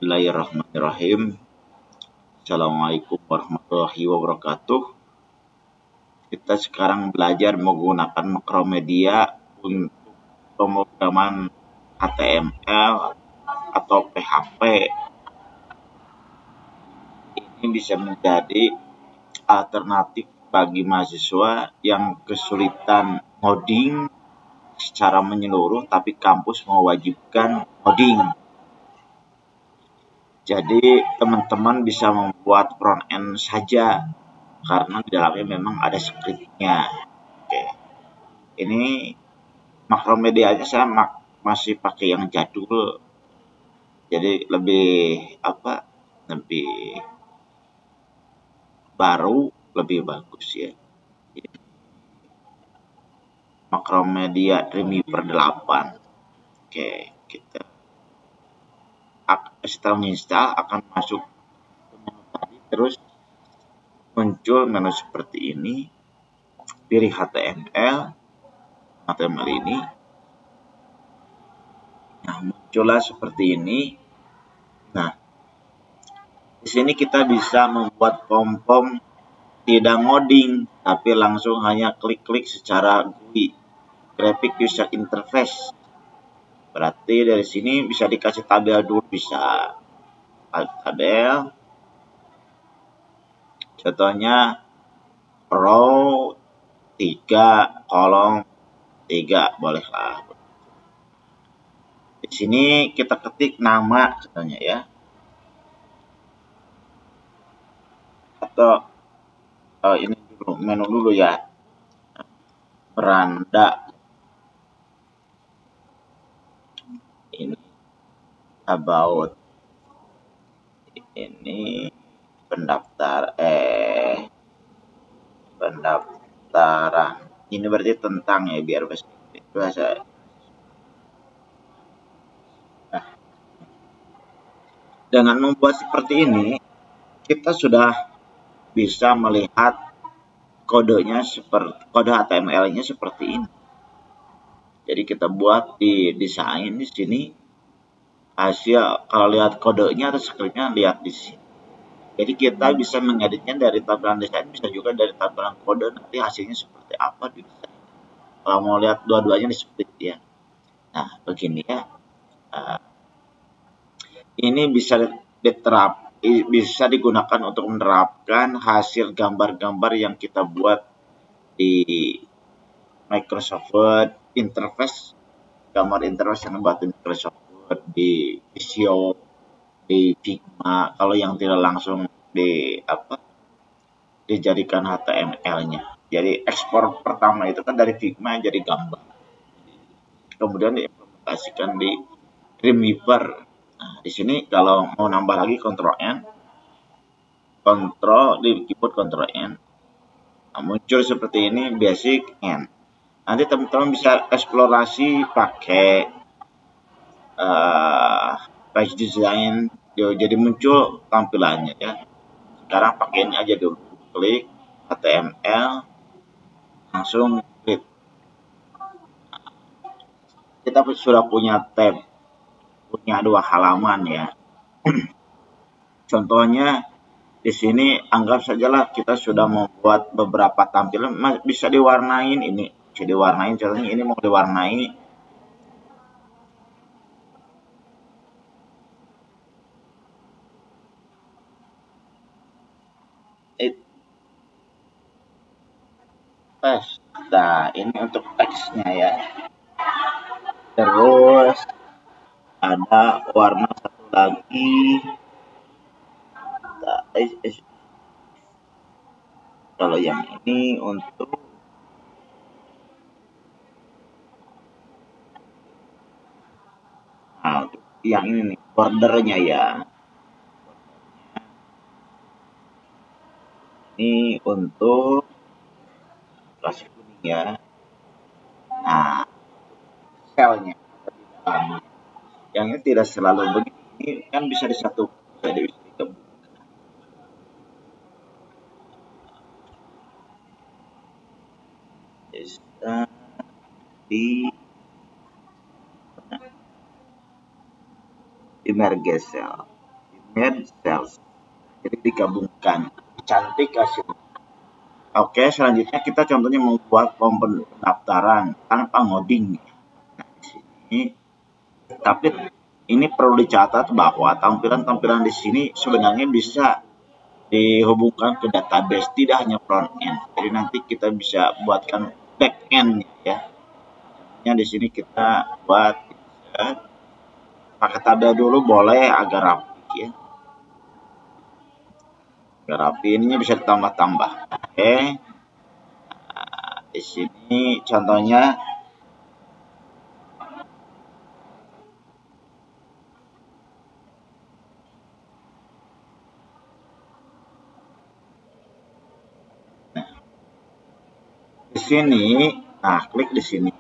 Bismillahirrahmanirrahim. Assalamualaikum warahmatullahi wabarakatuh. Kita sekarang belajar menggunakan makromedia untuk pemrograman HTML atau PHP. Ini bisa menjadi alternatif bagi mahasiswa yang kesulitan ngoding secara menyeluruh, tapi kampus mewajibkan ngoding. Jadi teman-teman bisa membuat front end saja karena di dalamnya memang ada scriptnya. Oke. Ini makromedia aja saya masih pakai yang jadul. Jadi lebih lebih baru, lebih bagus ya. Makromedia Dreamweaver 8. Oke, kita setelah menginstal akan masuk ke menu tadi, terus muncul menu seperti ini. Pilih HTML ini. Nah, muncullah seperti ini. Nah, di sini kita bisa membuat form tidak ngoding, tapi langsung hanya klik-klik secara GUI, Graphic User Interface. Berarti dari sini bisa dikasih tabel dulu, bisa tabel. Contohnya row 3, kolom 3, bolehlah. Di sini kita ketik nama contohnya ya. Atau ini dulu, menu dulu ya. Beranda. Ini about. Ini pendaftaran. Ini berarti tentang ya, biar bahasa. Nah, dengan membuat seperti ini, kita sudah bisa melihat kodenya kode HTML-nya seperti ini. Jadi kita buat di desain di sini. Hasil kalau lihat kodenya atau scriptnya, lihat di sini. Jadi kita bisa mengeditnya dari tampilan desain, bisa juga dari tampilan kode, nanti hasilnya seperti apa di desain. Kalau mau lihat dua-duanya di split ya. Nah, begini ya. Ini bisa digunakan untuk menerapkan hasil gambar-gambar yang kita buat di Microsoft Word Interface, gambar interface yang buat di Microsoft Word, di Visio, di Figma. Kalau yang tidak langsung dijadikan HTML-nya. Jadi ekspor pertama itu kan dari Figma jadi gambar, kemudian diimplementasikan di Dreamweaver. Nah, di sini kalau mau nambah lagi Ctrl N, di keyboard Ctrl N. Nah, muncul seperti ini, basic N. Nanti teman-teman bisa eksplorasi pakai page design, jadi muncul tampilannya ya. Sekarang pakai ini aja dulu, klik HTML, langsung klik. Kita sudah punya tab, punya 2 halaman ya. Contohnya di sini anggap sajalah kita sudah membuat beberapa tampilan, bisa diwarnain ini, bisa diwarnain. Contohnya ini mau diwarnai nah, ini untuk teksnya ya. Terus ada warna satu lagi. Kalau yang ini untuk yang ini nih, bordernya ya. Ini untuk klasik kuning ya. Nah, selnya yang ini tidak selalu begini, kan bisa disatukan, bisa digabungkan. Bisa di merge cell. Add cells. Jadi digabungkan. Cantik hasilnya. Oke, selanjutnya kita contohnya membuat form pendaftaran tanpa ngoding. Nah, di sini, tapi ini perlu dicatat bahwa tampilan-tampilan di sini sebenarnya bisa dihubungkan ke database, tidak hanya front end. Jadi nanti kita bisa buatkan back end ya. Contohnya di sini kita buat pakai tabel dulu boleh agar rapi ya. Agar rapi, ininya bisa ditambah-tambah. Oke. Di sini contohnya di sini, nah klik di sini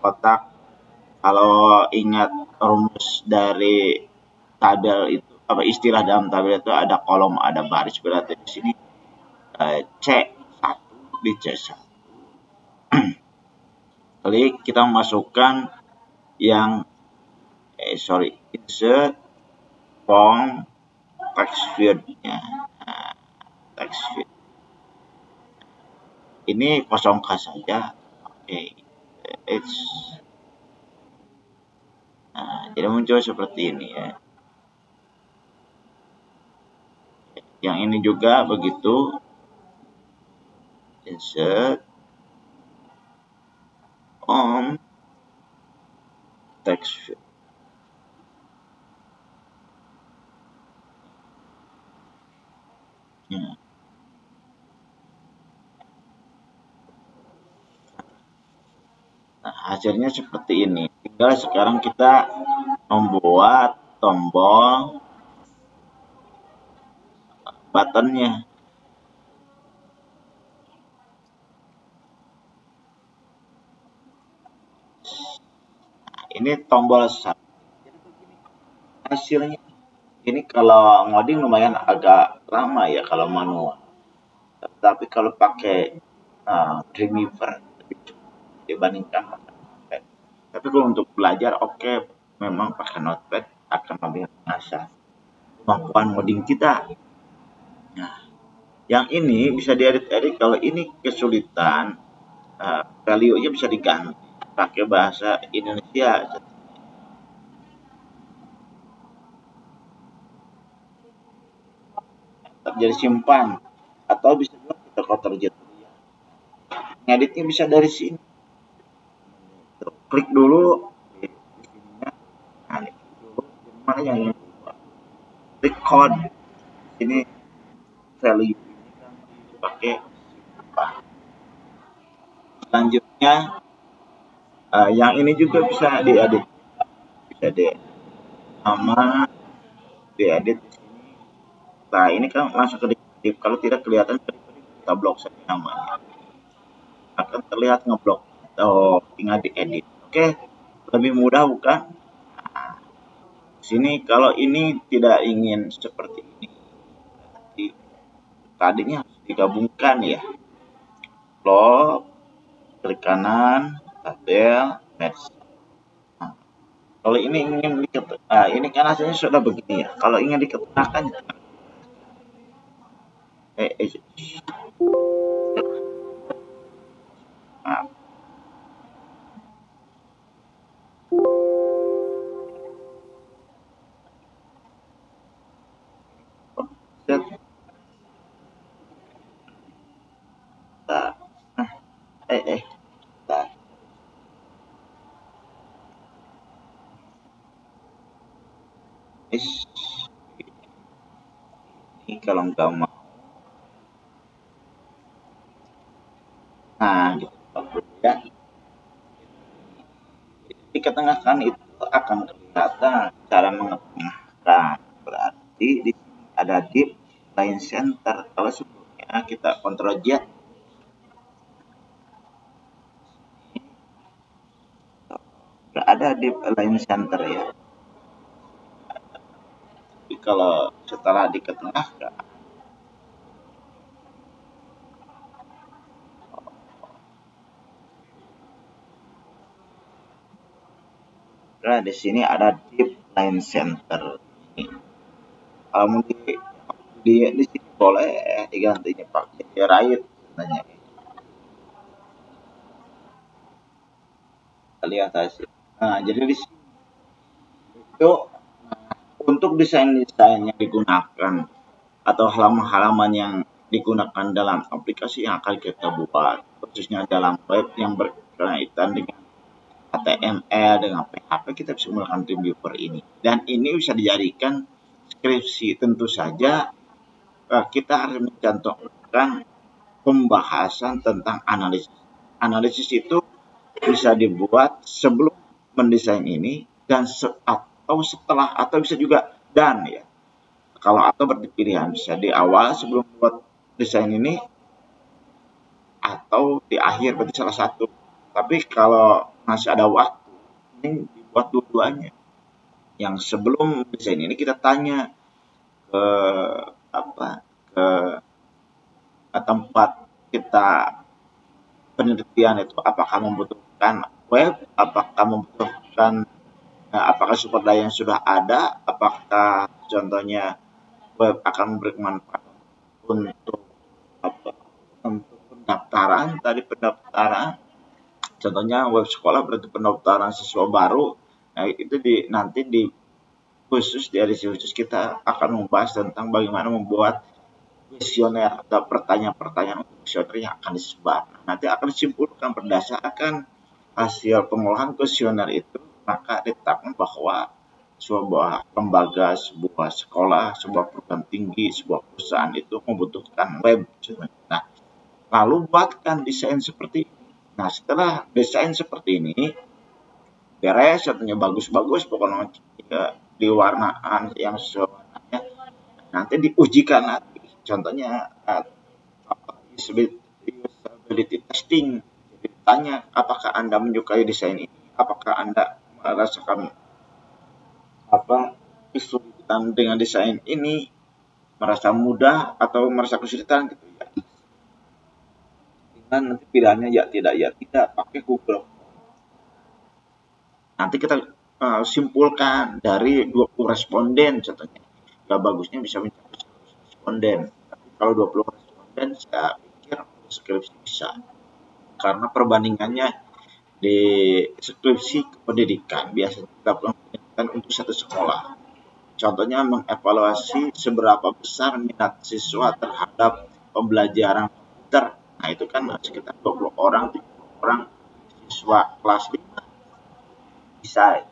kotak. Kalau ingat rumus dari tabel itu apa istilah dalam tabel itu ada kolom, ada baris, berarti di sini C1 di C1. Klik kita masukkan yang insert form text field-nya. Nah, text field. Ini kosongkan saja. Oke. Nah, jadi muncul seperti ini ya. Yang ini juga begitu. Insert on text field. Ya. Nah, hasilnya seperti ini. Tinggal sekarang kita membuat tombol buttonnya. Nah, ini tombol hasilnya. Ini kalau ngoding lumayan agak lama ya kalau manual. Tapi kalau pakai Dreamweaver dibandingkan pakai Notepad. Tapi kalau untuk belajar oke, memang pakai Notepad akan lebih mengasah kemampuan ngoding kita. Nah, yang ini bisa diedit-edit. Kalau ini kesulitan, value-nya bisa diganti pakai bahasa Indonesia. Tetap jadi simpan atau bisa juga kita kotor jadi. Ngeditnya bisa dari sini. Klik dulu di sininya. Nah, klik dulu. Mana yang ini? Klik code. Ini value ini kan dipakai simpan. Selanjutnya yang ini juga bisa diedit. Bisa diedit nama, diedit di sini. Nah, ini kan langsung ke div. Kalau tidak kelihatan kita blok saja namanya. Akan terlihat ngeblok. Oh, tinggal diedit. Oke, lebih mudah bukan? Nah, sini kalau ini tidak ingin seperti ini. Jadi, tadinya harus digabungkan ya. Blok, klik kanan, tabel, match. Nah, kalau ini ingin ini kan hasilnya sudah begini ya. Kalau ingin diketengahkan, nah, set. Nah, nah. Ini kalau nggak mau, nah gitu ya. Diketengahkan itu akan kelihatan cara mengetengahkan. Berarti di sini ada div line center. Kalau sebelumnya kita Ctrl J, nggak ada div line center ya. Tapi kalau setelah diketengahkan, nah di sini ada div line center. Ini. Kalau mau di sini boleh digantinya pakai right nanya. Kita lihat hasil. Nah, jadi di sini itu untuk desain-desain yang digunakan atau halaman-halaman yang digunakan dalam aplikasi yang akan kita buat, khususnya dalam web yang berkaitan dengan HTML, dengan PHP, kita bisa menggunakan TeamViewer ini. Dan ini bisa dijadikan skripsi. Tentu saja kita harus mencantumkan pembahasan tentang analisis. Analisis itu bisa dibuat sebelum mendesain ini dan atau setelah, atau bisa juga dan ya. Kalau atau berarti pilihan, bisa di awal sebelum buat desain ini atau di akhir, berarti salah satu. Tapi kalau masih ada waktu, ini dibuat dua-duanya. Yang sebelum desain ini kita tanya ke ke tempat kita penelitian itu, apakah membutuhkan web, apakah membutuhkan apakah sumber daya yang sudah ada, apakah contohnya web akan bermanfaat untuk untuk pendaftaran, contohnya web sekolah berarti pendaftaran siswa baru. Nah, itu nanti di khusus dari khusus kita akan membahas tentang bagaimana membuat kuesioner atau pertanyaan-pertanyaan untuk kuesioner yang akan disebar. Nanti akan disimpulkan berdasarkan hasil pengolahan kuesioner itu, maka ditetapkan bahwa sebuah lembaga, sebuah sekolah, sebuah perguruan tinggi, sebuah perusahaan itu membutuhkan web. Nah, lalu buatkan desain seperti ini. Nah, setelah desain seperti ini beres, contohnya bagus-bagus, pokoknya di warnaan yang sesuai warnanya, nanti diujikan lagi. Contohnya usability testing. Jadi tanya, apakah Anda menyukai desain ini? Apakah Anda merasakan kesulitan dengan desain ini? Merasa mudah atau merasa kesulitan gitu ya. Dengan nanti pilihannya ya tidak pakai Google. Nanti kita simpulkan dari 20 responden contohnya. Ya bagusnya bisa mencapai 100 responden. Tapi kalau 20 responden saya pikir skripsi bisa. Karena perbandingannya di skripsi pendidikan biasanya dilakukan pendidikan untuk satu sekolah. Contohnya mengevaluasi seberapa besar minat siswa terhadap pembelajaran komputer. Nah, itu kan sekitar 20 orang, 30 orang siswa kelas 5 bisa.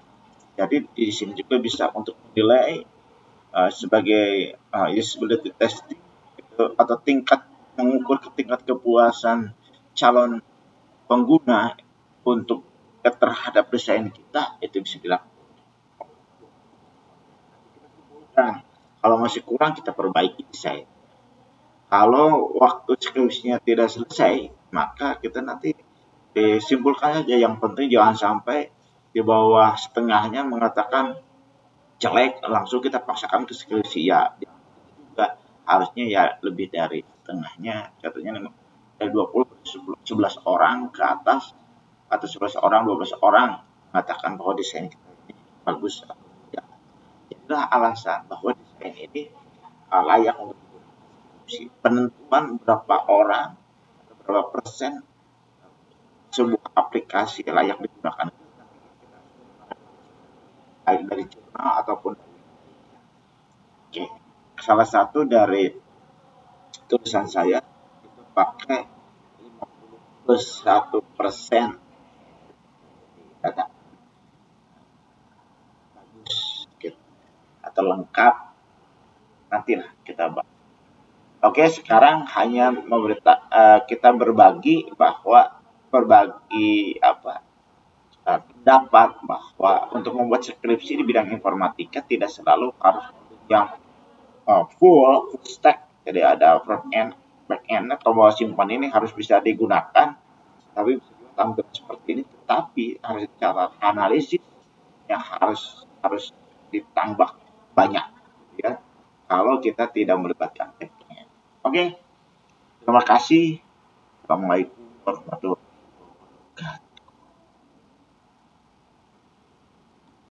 Jadi di sini juga bisa untuk menilai sebagai usability testing itu, atau mengukur tingkat kepuasan calon pengguna untuk terhadap desain kita, itu bisa dilakukan. Nah, kalau masih kurang kita perbaiki desain. Kalau waktu skripsinya tidak selesai, maka kita nanti disimpulkan aja. Yang penting jangan sampai di bawah setengahnya mengatakan jelek, langsung kita paksakan ke skripsi. Ya, juga harusnya ya lebih dari setengahnya. Contohnya dari 20 11 orang ke atas, atau 11 orang 12 orang mengatakan bahwa desain kita ini bagus atau tidak. Itulah alasan bahwa desain ini layak untuk diproduksi. Penentuan berapa orang atau berapa persen sebuah aplikasi layak digunakan, baik dari jurnal ataupun dari Oke. Salah satu dari tulisan saya itu pakai 51% data bagus gitu, atau lengkap, nantilah kita bahas. Oke, sekarang hanya kita berbagi pendapat bahwa untuk membuat skripsi di bidang informatika tidak selalu harus yang full stack. Jadi ada front end, back end, tombol simpan ini harus bisa digunakan, tapi bisa juga tampil seperti ini. Tetapi harus cara analisis yang harus ditambah banyak, ya. Kalau kita tidak melibatkan back end. Oke, terima kasih. Assalamualaikum warahmatullahi wabarakatuh.